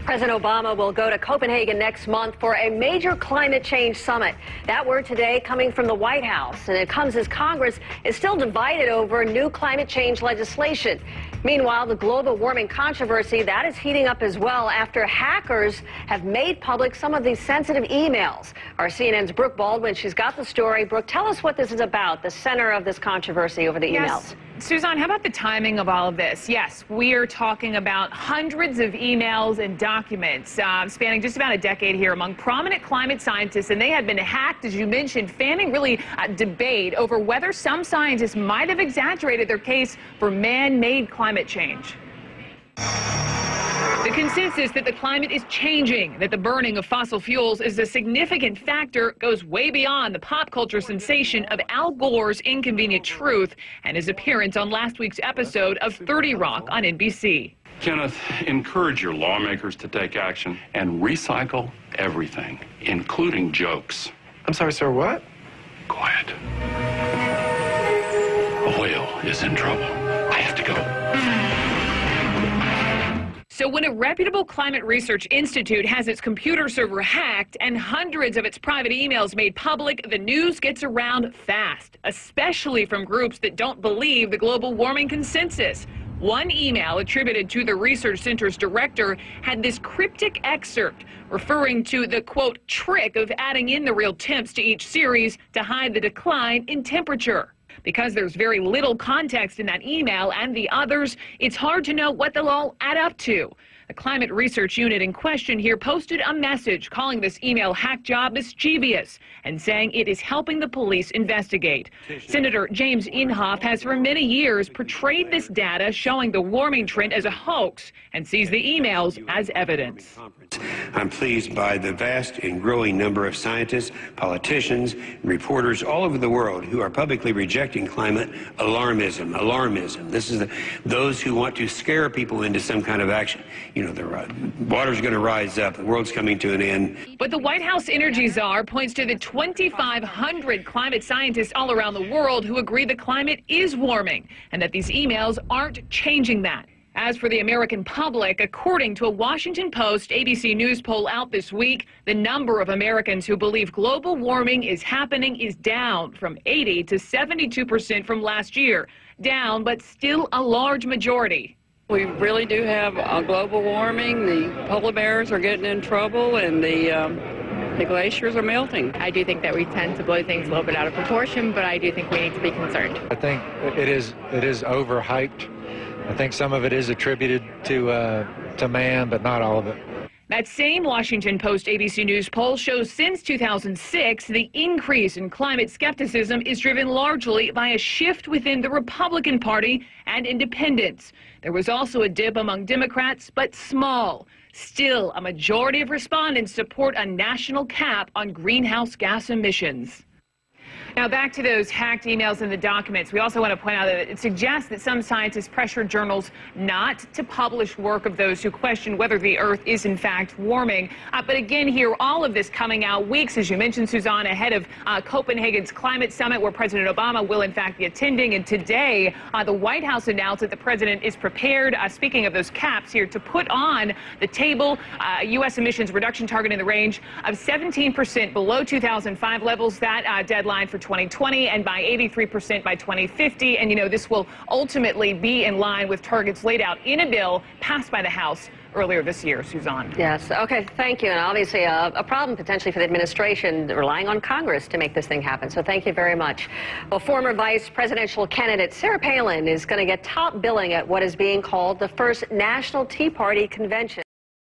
President Obama will go to Copenhagen next month for a major climate change summit. That word today coming from the White House, and it comes as Congress is still divided over new climate change legislation. Meanwhile, the global warming controversy, that is heating up as well after hackers have made public some of these sensitive emails. Our CNN's Brooke Baldwin, she's got the story. Brooke, tell us what this is about, the center of this controversy over the emails. Yes. Suzanne, how about the timing of all of this? Yes, we are talking about hundreds of emails and documents spanning just about a decade here among prominent climate scientists, and they had been hacked, as you mentioned, fanning really debate over whether some scientists might have exaggerated their case for man-made climate change. The consensus that the climate is changing, that the burning of fossil fuels is a significant factor, goes way beyond the pop culture sensation of Al Gore's Inconvenient Truth and his appearance on last week's episode of 30 Rock on NBC. Kenneth, encourage your lawmakers to take action and recycle everything, including jokes. I'm sorry, sir, what? Quiet. A whale is in trouble. I have to go. So when a reputable climate research institute has its computer server hacked and hundreds of its private emails made public, the news gets around fast, especially from groups that don't believe the global warming consensus. One email attributed to the research center's director had this cryptic excerpt referring to the, quote, trick of adding in the real temps to each series to hide the decline in temperature. Because there's very little context in that email and the others, it's hard to know what they'll all add up to. The climate research unit in question here posted a message calling this email hack job mischievous and saying it is helping the police investigate. Senator James Inhofe has for many years portrayed this data showing the warming trend as a hoax and sees the emails as evidence. I'm pleased by the vast and growing number of scientists, politicians, and reporters all over the world who are publicly rejecting climate alarmism. This is those who want to scare people into some kind of action. You know, the water's going to rise up, the world's coming to an end. But the White House energy czar points to the 2,500 climate scientists all around the world who agree the climate is warming and that these emails aren't changing that. As for the American public, according to a Washington Post ABC News poll out this week, the number of Americans who believe global warming is happening is down from 80 to 72% from last year. Down, but still a large majority. We really do have global warming. The polar bears are getting in trouble, and the glaciers are melting. I do think that we tend to blow things a little bit out of proportion, but I do think we need to be concerned. I think it is overhyped. I think some of it is attributed to man, but not all of it. That same Washington Post ABC News poll shows since 2006, the increase in climate skepticism is driven largely by a shift within the Republican Party and independents. There was also a dip among Democrats, but small. Still, a majority of respondents support a national cap on greenhouse gas emissions. Now back to those hacked emails and the documents. We also want to point out that it suggests that some scientists pressured journals not to publish work of those who question whether the Earth is in fact warming. But again here, all of this coming out weeks, as you mentioned, Suzanne, ahead of Copenhagen's climate summit where President Obama will in fact be attending. And today, the White House announced that the president is prepared, speaking of those caps here, to put on the table U.S. emissions reduction target in the range of 17% below 2005 levels. That deadline for 2020 and by 83% by 2050. And, you know, this will ultimately be in line with targets laid out in a bill passed by the House earlier this year, Suzanne. Yes. Okay. Thank you. And obviously a problem potentially for the administration relying on Congress to make this thing happen. So thank you very much. Well, former vice presidential candidate Sarah Palin is going to get top billing at what is being called the first National Tea Party convention.